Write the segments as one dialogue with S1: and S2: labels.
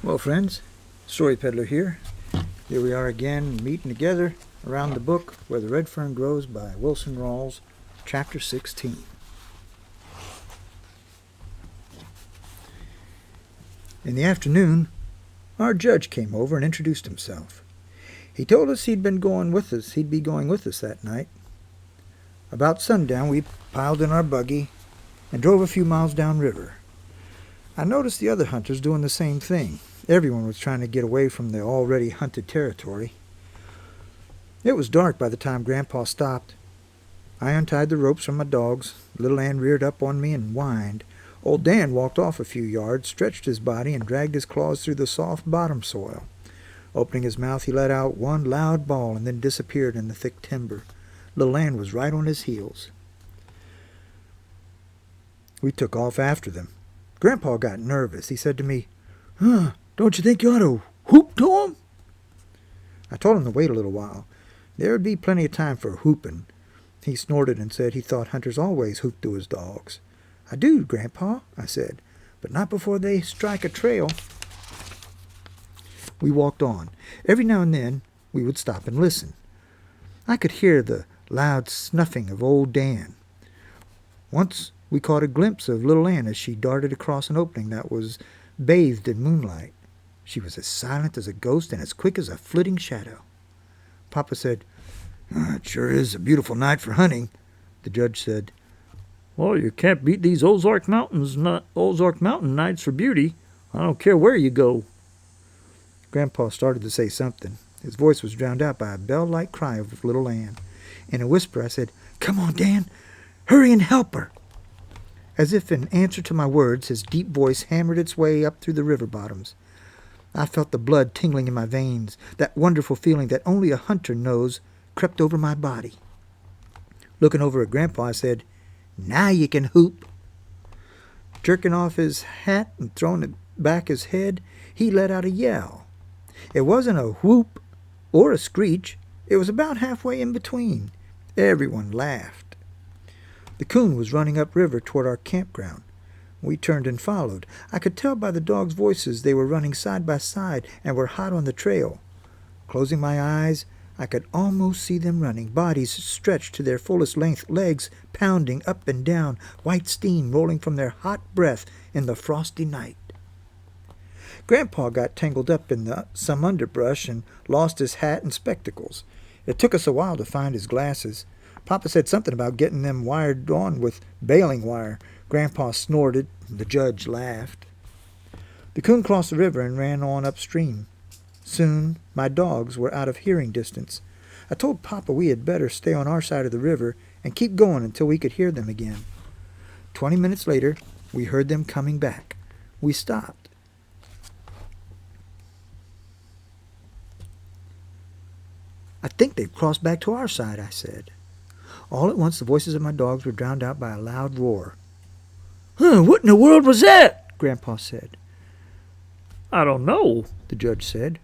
S1: Well, friends, Story Peddler here. Here we are again, meeting together around the book Where the Red Fern Grows by Wilson Rawls, Chapter 16. In the afternoon, our judge came over and introduced himself. He told us he'd be going with us that night. About sundown, we piled in our buggy and drove a few miles downriver. I noticed the other hunters doing the same thing. Everyone was trying to get away from the already hunted territory. It was dark by the time Grandpa stopped. I untied the ropes from my dogs. Little Ann reared up on me and whined. Old Dan walked off a few yards, stretched his body, and dragged his claws through the soft bottom soil. Opening his mouth, he let out one loud bawl and then disappeared in the thick timber. Little Ann was right on his heels. We took off after them. Grandpa got nervous. He said to me, "Don't you think you ought to whoop to 'em?" I told him to wait a little while. There would be plenty of time for whooping. He snorted and said he thought hunters always whooped to his dogs. "I do, Grandpa," I said, "but not before they strike a trail." We walked on. Every now and then we would stop and listen. I could hear the loud snuffing of old Dan. Once we caught a glimpse of little Ann as she darted across an opening that was bathed in moonlight. She was as silent as a ghost and as quick as a flitting shadow. Papa said, "It sure is a beautiful night for hunting." The judge said,
S2: "Well, you can't beat these Ozark Mountain nights for beauty. I don't care where you go."
S1: Grandpa started to say something. His voice was drowned out by a bell-like cry of little Ann. In a whisper I said, "Come on, Dan. Hurry and help her." As if in answer to my words, his deep voice hammered its way up through the river bottoms. I felt the blood tingling in my veins. That wonderful feeling that only a hunter knows crept over my body. Looking over at Grandpa, I said, "Now you can whoop." Jerking off his hat and throwing it back his head, he let out a yell. It wasn't a whoop or a screech. It was about halfway in between. Everyone laughed. The coon was running upriver toward our campground. We turned and followed. I could tell by the dogs' voices they were running side by side and were hot on the trail. Closing my eyes, I could almost see them running, bodies stretched to their fullest length, legs pounding up and down, white steam rolling from their hot breath in the frosty night. Grandpa got tangled up in some underbrush and lost his hat and spectacles. It took us a while to find his glasses. Papa said something about getting them wired on with baling wire. Grandpa snorted. The judge laughed. The coon crossed the river and ran on upstream. Soon my dogs were out of hearing distance. I told Papa we had better stay on our side of the river and keep going until we could hear them again. 20 minutes later, we heard them coming back. We stopped. "I think they've crossed back to our side," I said. All at once the voices of my dogs were drowned out by a loud roar. "What in the world was that?" Grandpa said.
S2: "I don't know,"
S1: the judge said.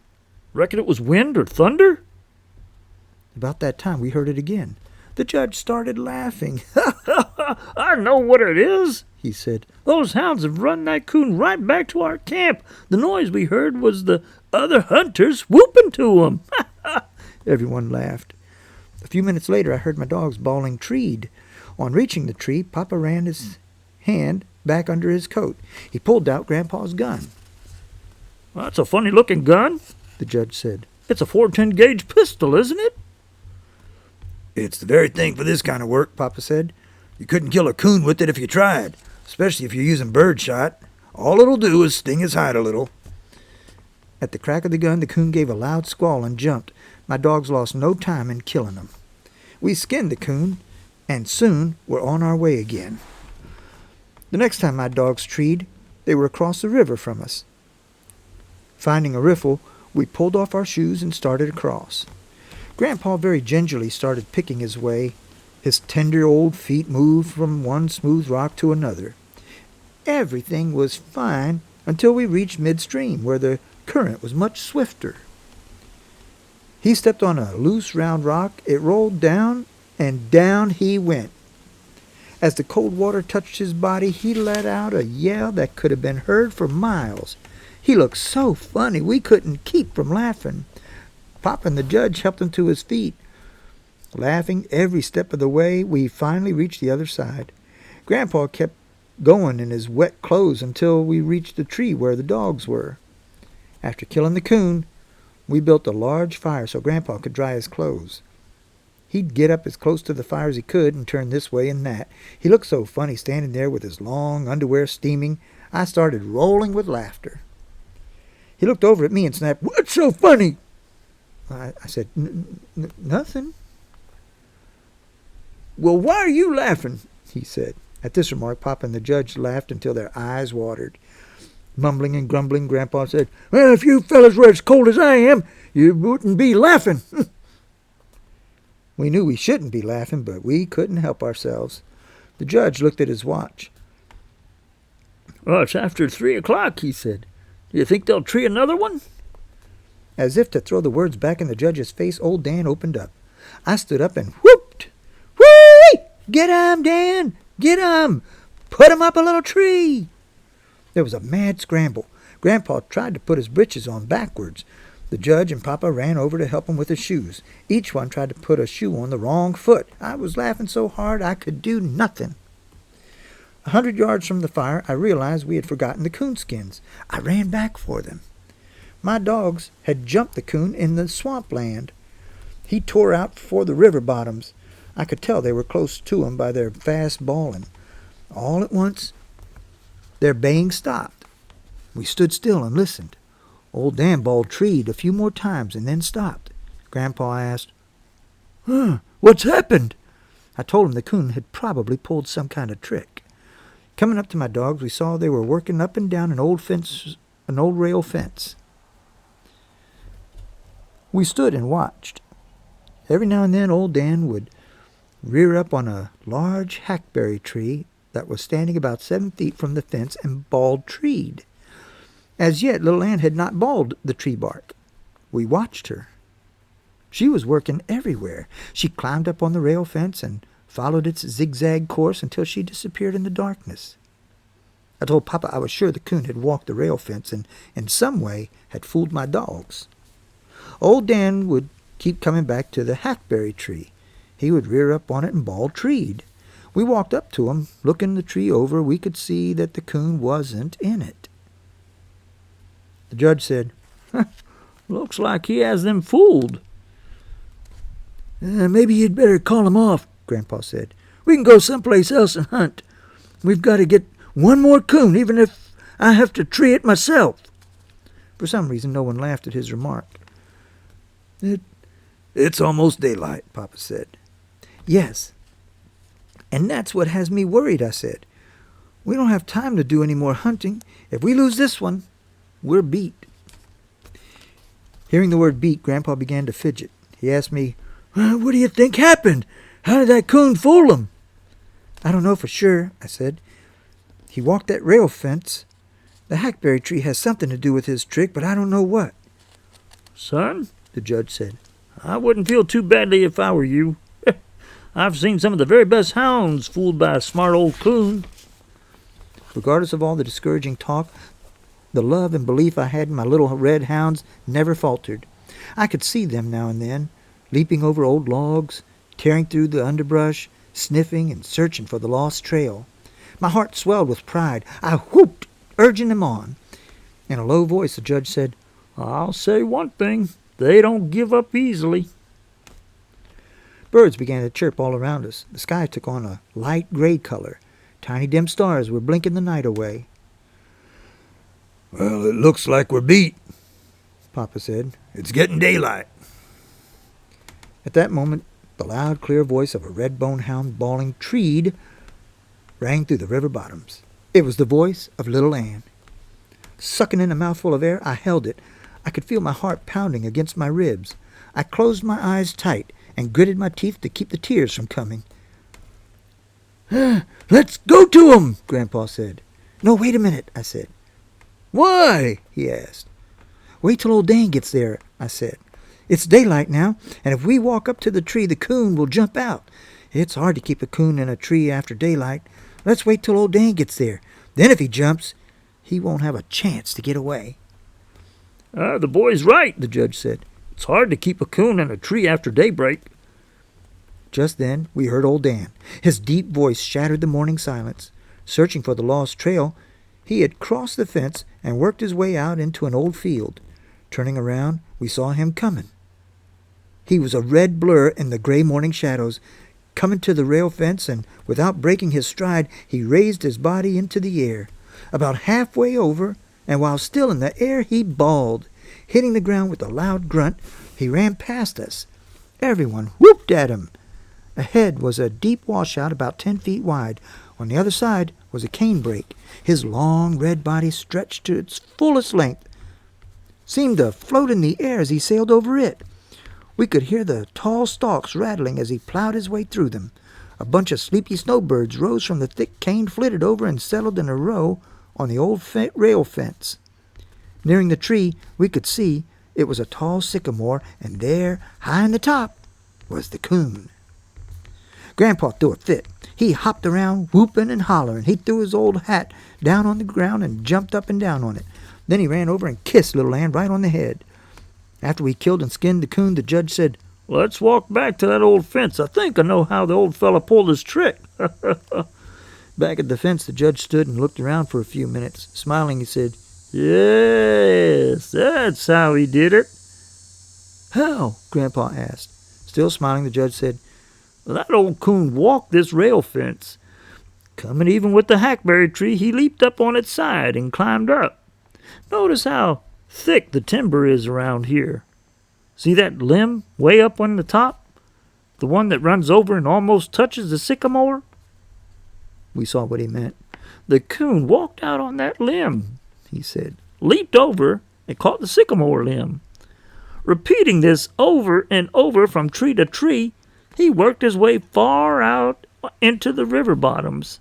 S2: "Reckon it was wind or thunder?"
S1: About that time we heard it again. The judge started laughing.
S2: "I know what it is,"
S1: he said.
S2: "Those hounds have run that coon right back to our camp. The noise we heard was the other hunters whooping to 'em."
S1: Everyone laughed. A few minutes later I heard my dogs bawling "treed." On reaching the tree, Papa ran his hand back under his coat. He pulled out Grandpa's gun.
S2: "That's a funny-looking gun,"
S1: the judge said.
S2: "It's a 410 gauge pistol, isn't it?"
S1: "It's the very thing for this kind of work," Papa said. "You couldn't kill a coon with it if you tried, especially if you're using bird shot. All it'll do is sting his hide a little." At the crack of the gun, the coon gave a loud squall and jumped. My dogs lost no time in killing him. We skinned the coon, and soon were on our way again. The next time my dogs treed, they were across the river from us. Finding a riffle, we pulled off our shoes and started across. Grandpa very gingerly started picking his way. His tender old feet moved from one smooth rock to another. Everything was fine until we reached midstream, where the current was much swifter. He stepped on a loose round rock. It rolled down, and down he went. As the cold water touched his body, he let out a yell that could have been heard for miles. He looked so funny we couldn't keep from laughing. Papa and the judge helped him to his feet. Laughing every step of the way, we finally reached the other side. Grandpa kept going in his wet clothes until we reached the tree where the dogs were. After killing the coon, we built a large fire so Grandpa could dry his clothes. He'd get up as close to the fire as he could and turn this way and that. He looked so funny standing there with his long underwear steaming, I started rolling with laughter. He looked over at me and snapped, "What's so funny?" I said, "Nothing." "Well, why are you laughing?" he said. At this remark, Papa and the judge laughed until their eyes watered. Mumbling and grumbling, Grandpa said, "Well, if you fellas were as cold as I am, you wouldn't be laughing." We knew we shouldn't be laughing, but we couldn't help ourselves. The judge looked at his watch.
S2: "Well, it's after 3 o'clock," he said. "Do you think they'll tree another one?"
S1: As if to throw the words back in the judge's face, old Dan opened up. I stood up and whooped. "Whee! Get 'em, Dan! Get 'em! Put 'em up a little tree!" There was a mad scramble. Grandpa tried to put his britches on backwards. The judge and Papa ran over to help him with his shoes. Each one tried to put a shoe on the wrong foot. I was laughing so hard I could do nothing. 100 yards from the fire, I realized we had forgotten the coonskins. I ran back for them. My dogs had jumped the coon in the swampland. He tore out for the river bottoms. I could tell they were close to him by their fast bawling. All at once, their baying stopped. We stood still and listened. Old Dan bawled treed a few more times and then stopped. Grandpa asked, "What's happened?" I told him the coon had probably pulled some kind of trick. Coming up to my dogs, we saw they were working up and down an old rail fence. We stood and watched. Every now and then old Dan would rear up on a large hackberry tree that was standing about 7 feet from the fence and bawled treed. As yet, little Ann had not bawled the tree bark. We watched her. She was working everywhere. She climbed up on the rail fence and followed its zigzag course until she disappeared in the darkness. I told Papa I was sure the coon had walked the rail fence and in some way had fooled my dogs. Old Dan would keep coming back to the hackberry tree. He would rear up on it and bawl treed. We walked up to him. Looking the tree over, we could see that the coon wasn't in it. The judge said,
S2: "Looks like he has them fooled."
S1: Maybe you'd better call him off," Grandpa said. "We can go someplace else and hunt. We've got to get one more coon, even if I have to tree it myself." For some reason, no one laughed at his remark. It's almost daylight," Papa said. "Yes, and that's what has me worried," I said. "We don't have time to do any more hunting. If we lose this one, we're beat." Hearing the word beat, Grandpa began to fidget. He asked me, "What do you think happened? How did that coon fool him?" "I don't know for sure," I said. "He walked that rail fence. The hackberry tree has something to do with his trick, but I don't know what."
S2: "Son," the judge said, "I wouldn't feel too badly if I were you. I've seen some of the very best hounds fooled by a smart old coon."
S1: Regardless of all the discouraging talk, the love and belief I had in my little red hounds never faltered. I could see them now and then, leaping over old logs, tearing through the underbrush, sniffing and searching for the lost trail. My heart swelled with pride. I whooped, urging them on. In a low voice, the judge said,
S2: "I'll say one thing. They don't give up easily."
S1: Birds began to chirp all around us. The sky took on a light gray color. Tiny dim stars were blinking the night away. "Well, it looks like we're beat," Papa said. "It's getting daylight." At that moment, the loud, clear voice of a red-boned hound bawling treed rang through the river bottoms. It was the voice of little Ann. Sucking in a mouthful of air, I held it. I could feel my heart pounding against my ribs. I closed my eyes tight and gritted my teeth to keep the tears from coming. "Let's go to 'em," Grandpa said. "No, wait a minute," I said. "Why?" he asked. "Wait till old Dan gets there," I said. "It's daylight now, and if we walk up to the tree, the coon will jump out. It's hard to keep a coon in a tree after daylight. Let's wait till old Dan gets there. Then if he jumps, he won't have a chance to get away."
S2: The boy's right, the judge said. It's hard to keep a coon in a tree after daybreak.
S1: Just then we heard old Dan. His deep voice shattered the morning silence. Searching for the lost trail, he had crossed the fence and worked his way out into an old field. Turning around, we saw him coming. He was a red blur in the gray morning shadows, coming to the rail fence, and without breaking his stride, he raised his body into the air. About halfway over, and while still in the air, he bawled. Hitting the ground with a loud grunt, he ran past us. Everyone whooped at him. Ahead was a deep washout about 10 feet wide. On the other side was a canebrake. His long red body, stretched to its fullest length, seemed to float in the air as he sailed over it. We could hear the tall stalks rattling as he plowed his way through them. A bunch of sleepy snowbirds rose from the thick cane, flitted over, and settled in a row on the old rail fence. Nearing the tree, we could see it was a tall sycamore, and there, high in the top, was the coon. Grandpa threw a fit. He hopped around, whooping and hollering. He threw his old hat down on the ground and jumped up and down on it. Then he ran over and kissed Little Ann right on the head. After we killed and skinned the coon, the judge said,
S2: Let's walk back to that old fence. I think I know how the old fella pulled his trick.
S1: Back at the fence, the judge stood and looked around for a few minutes. Smiling, he said,
S2: Yes, that's how he did it.
S1: How? Grandpa asked. Still smiling, the judge said,
S2: That old coon walked this rail fence. Coming even with the hackberry tree, he leaped up on its side and climbed up. Notice how thick the timber is around here. See that limb way up on the top? The one that runs over and almost touches the sycamore?
S1: We saw what he meant.
S2: The coon walked out on that limb, he said, leaped over and caught the sycamore limb. Repeating this over and over from tree to tree, he worked his way far out into the river bottoms.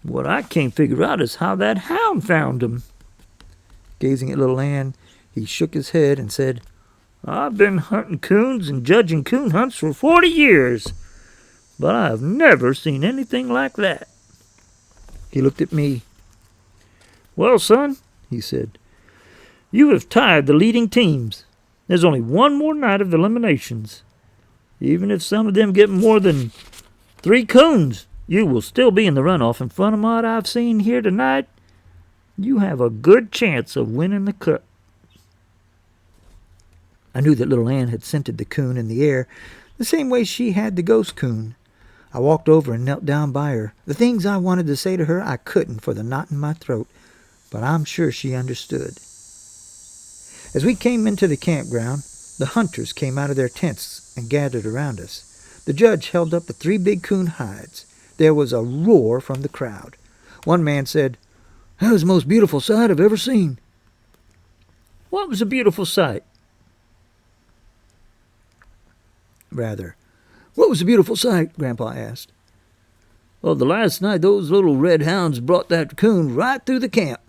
S2: What I can't figure out is how that hound found him.
S1: Gazing at Little Ann, he shook his head and said,
S2: I've been hunting coons and judging coon hunts for 40 years, but I have never seen anything like that.
S1: He looked at me.
S2: Well, son, he said, you have tied the leading teams. There's only one more night of eliminations. Even if some of them get more than 3 coons, you will still be in the runoff. And from what I've seen here tonight, you have a good chance of winning the cup. I knew that Little Ann had scented the coon in the air the same way she had the ghost coon. I walked over and knelt down by her. The things I wanted to say to her I couldn't for the knot in my throat, but I'm sure she understood. As we came into the campground, the hunters came out of their tents and gathered around us. The judge held up the 3 big coon hides. There was a roar from the crowd. One man said, That was the most beautiful sight I've ever seen. What was a beautiful sight?
S1: Rather, what was the beautiful sight? Grandpa asked.
S2: Well, the last night those little red hounds brought that coon right through the camp.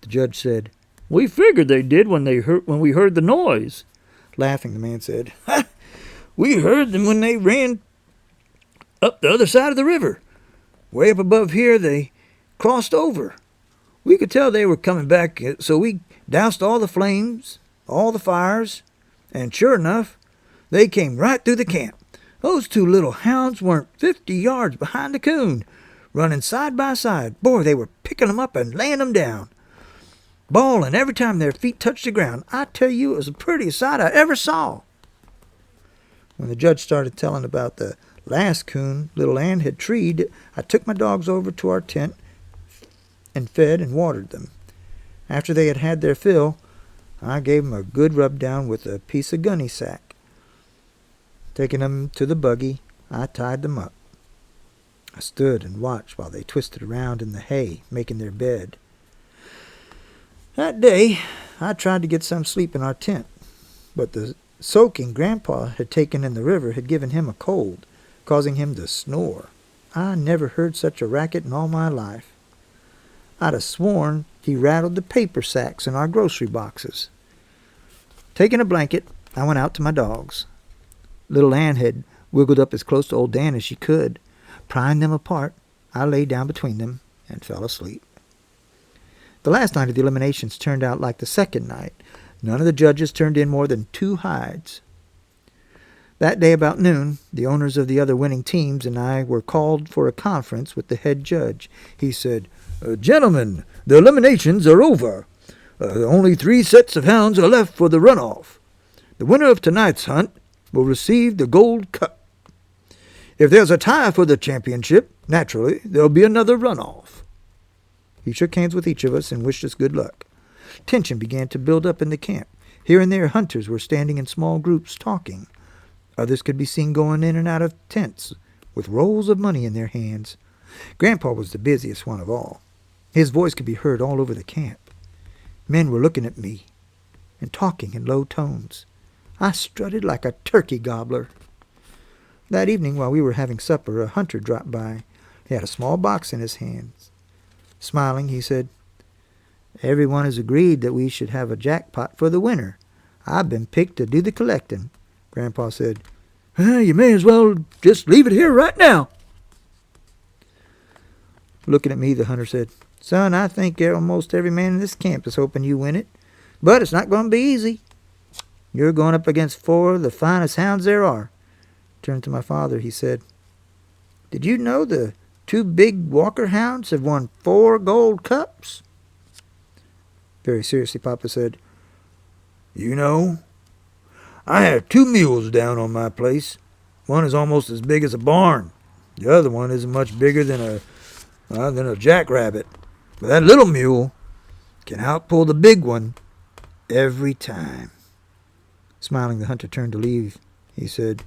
S1: The judge said,
S2: We figured they did when we heard the noise.
S1: Laughing, the man said, We heard them when they ran up the other side of the river. Way up above here, they crossed over. We could tell they were coming back, so we doused all the flames, all the fires, and sure enough, they came right through the camp. Those 2 little hounds weren't 50 yards behind the coon, running side by side. Boy, they were picking them up and laying them down, bawling every time their feet touched the ground. I tell you, it was the prettiest sight I ever saw. When the judge started telling about the last coon Little Ann had treed, I took my dogs over to our tent and fed and watered them. After they had had their fill, I gave them a good rub down with a piece of gunny sack. Taking them to the buggy, I tied them up. I stood and watched while they twisted around in the hay, making their bed. That day, I tried to get some sleep in our tent, but the soaking Grandpa had taken in the river had given him a cold, causing him to snore. I never heard such a racket in all my life. I'd have sworn he rattled the paper sacks in our grocery boxes. Taking a blanket, I went out to my dogs. Little Ann had wiggled up as close to old Dan as she could. Prying them apart, I lay down between them and fell asleep.
S2: The last night of the eliminations turned out like the second night. None of the judges turned in more than 2 hides. That day about noon, the owners of the other winning teams and I were called for a conference with the head judge. He said, "Gentlemen, the eliminations are over. Only 3 sets of hounds are left for the runoff. The winner of tonight's hunt will receive the gold cup. If there's a tie for the championship, naturally, there'll be another runoff." He shook hands with each of us and wished us good luck. Tension began to build up in the camp. Here and there, hunters were standing in small groups talking. Others could be seen going in and out of tents with rolls of money in their hands. Grandpa was the busiest one of all. His voice could be heard all over the camp. Men were looking at me and talking in low tones. I strutted like a turkey gobbler. That evening, while we were having supper, a hunter dropped by. He had a small box in his hands. Smiling, he said, "Everyone has agreed that we should have a jackpot for the winner. I've been picked to do the collecting." Grandpa said, "You may as well just leave it here right now." Looking at me, the hunter said, "Son, I think almost every man in this camp is hoping you win it. But it's not going to be easy. You're going up against 4 of the finest hounds there are." Turning to my father, he said, "Did you know the 2 big Walker hounds have won 4 gold cups?" Very seriously, Papa said, "You know, I have 2 mules down on my place. One is almost as big as a barn. The other one isn't much bigger than a jackrabbit. But that little mule can outpull the big one every time." Smiling, the hunter turned to leave. He said,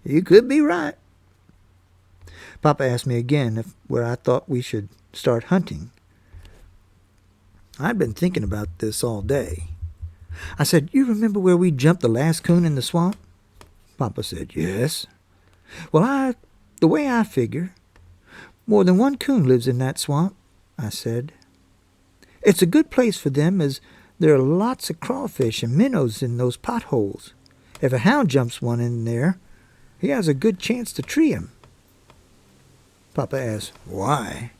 S2: "You could be right." Papa asked me again where I thought we should start hunting. I'd been thinking about this all day. I said, "You remember where we jumped the last coon in the swamp?" Papa said, "Yes." "Well, the way I figure, more than 1 coon lives in that swamp," I said. "It's a good place for them, as there are lots of crawfish and minnows in those potholes. If a hound jumps one in there, he has a good chance to tree him." Papa asked, "Why?"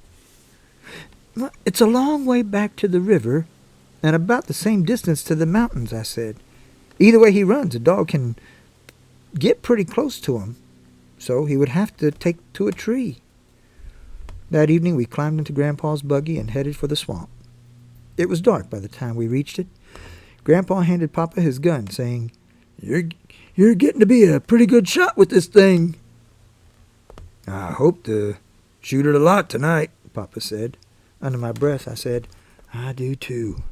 S2: "Well, it's a long way back to the river and about the same distance to the mountains," I said. "Either way he runs, a dog can get pretty close to him, so he would have to take to a tree." That evening we climbed into Grandpa's buggy and headed for the swamp. It was dark by the time we reached it. Grandpa handed Papa his gun, saying, You're getting to be a pretty good shot with this thing." "I hope to shoot it a lot tonight," Papa said. Under my breath, I said, "I do too."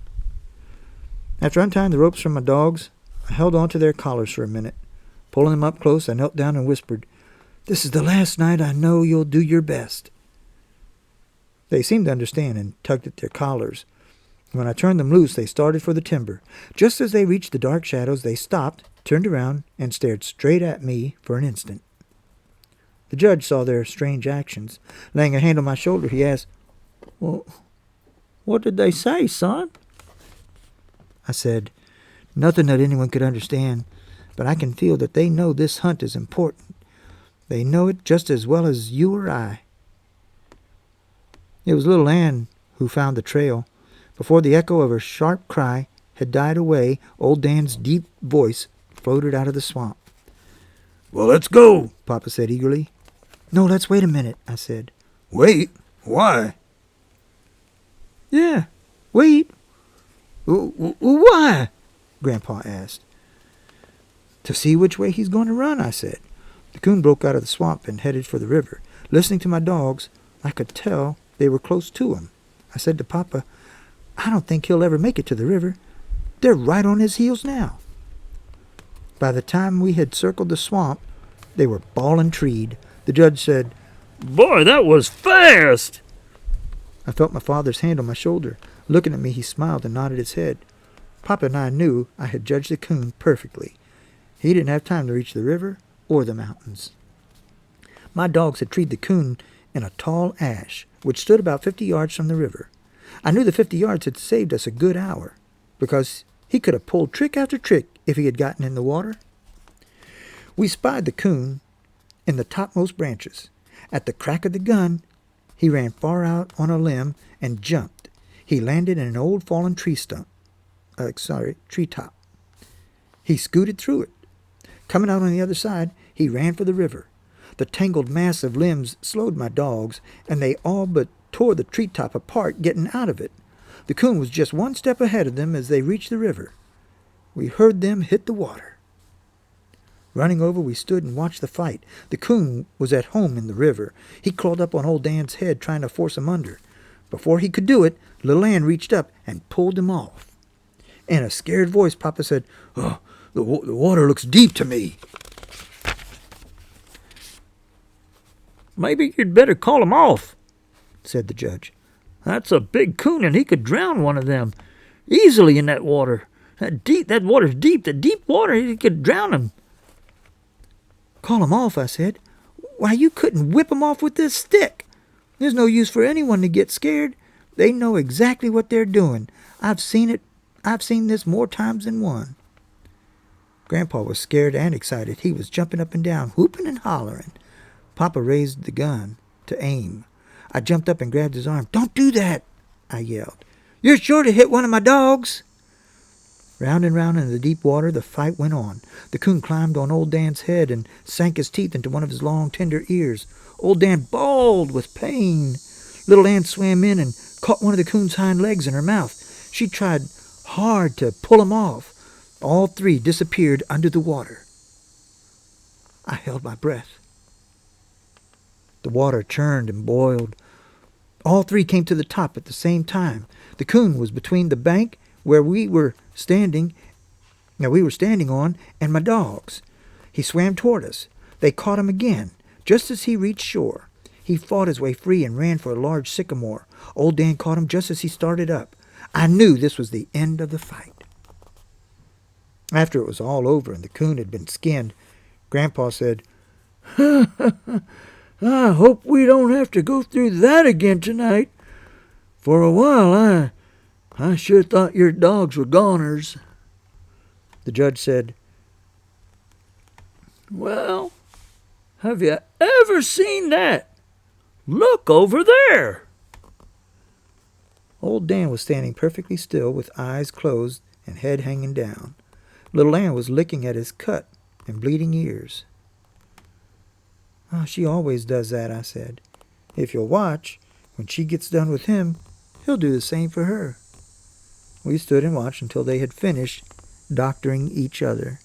S2: After untying the ropes from my dogs, I held on to their collars for a minute. Pulling them up close, I knelt down and whispered, "This is the last night I know you'll do your best." They seemed to understand and tugged at their collars. When I turned them loose, they started for the timber. Just as they reached the dark shadows, they stopped, turned around, and stared straight at me for an instant. The judge saw their strange actions. Laying a hand on my shoulder, he asked, "Well, what did they say, son?" I said, "Nothing that anyone could understand, but I can feel that they know this hunt is important. They know it just as well as you or I." It was little Ann who found the trail. Before the echo of her sharp cry had died away, old Dan's deep voice floated out of the swamp. "Well, let's go," Papa said eagerly. "No, let's wait a minute," I said. "Wait? Why?" "Yeah, wait." "Why?" Grandpa asked. "To see which way he's going to run," I said. The coon broke out of the swamp and headed for the river. Listening to my dogs, I could tell they were close to him. I said to Papa, "I don't think he'll ever make it to the river. They're right on his heels now." By the time we had circled the swamp, they were bawling treed. The judge said, "Boy, that was fast!" I felt my father's hand on my shoulder. Looking at me, he smiled and nodded his head. Papa and I knew I had judged the coon perfectly. He didn't have time to reach the river or the mountains. My dogs had treed the coon in a tall ash, which stood about 50 yards from the river. I knew the 50 yards had saved us a good hour, because he could have pulled trick after trick if he had gotten in the water. We spied the coon in the topmost branches. At the crack of the gun, he ran far out on a limb and jumped. He landed in an old fallen treetop. He scooted through it. Coming out on the other side, he ran for the river. The tangled mass of limbs slowed my dogs, and they all but tore the treetop apart getting out of it. The coon was just one step ahead of them as they reached the river. We heard them hit the water. Running over, we stood and watched the fight. The coon was at home in the river. He crawled up on old Dan's head, trying to force him under. Before he could do it, little Ann reached up and pulled him off. In a scared voice, Papa said, "Oh, the water looks deep to me."
S3: "Maybe you'd better call him off," said the judge. "That's a big coon, and he could drown one of them easily in that water. That water's deep. The deep water, he could drown him."
S2: "Call him off," I said. "Why, you couldn't whip him off with this stick. There's no use for anyone to get scared. They know exactly what they're doing. I've seen it. I've seen this more times than one." Grandpa was scared and excited. He was jumping up and down, whooping and hollering. Papa raised the gun to aim. I jumped up and grabbed his arm. "Don't do that," I yelled. "You're sure to hit one of my dogs." Round and round in the deep water, the fight went on. The coon climbed on old Dan's head and sank his teeth into one of his long, tender ears. Old Dan bawled with pain. Little Ann swam in and caught one of the coon's hind legs in her mouth. She tried hard to pull him off. All three disappeared under the water. I held my breath. The water churned and boiled. All three came to the top at the same time. The coon was between the bank where we were standing on, and my dogs. He swam toward us. They caught him again, just as he reached shore. He fought his way free and ran for a large sycamore. Old Dan caught him just as he started up. I knew this was the end of the fight. After it was all over and the coon had been skinned, Grandpa said, "I hope we don't have to go through that again tonight. For a while, I sure thought your dogs were goners." The judge said,
S3: "Well, have you ever seen that? Look over there."
S2: Old Dan was standing perfectly still with eyes closed and head hanging down. Little Ann was licking at his cut and bleeding ears. "Oh, she always does that," I said. "If you'll watch, when she gets done with him, he'll do the same for her." We stood and watched until they had finished doctoring each other.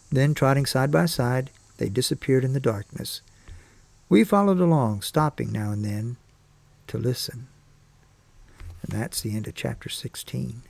S2: Then, trotting side by side, they disappeared in the darkness. We followed along, stopping now and then to listen. And that's the end of chapter 16.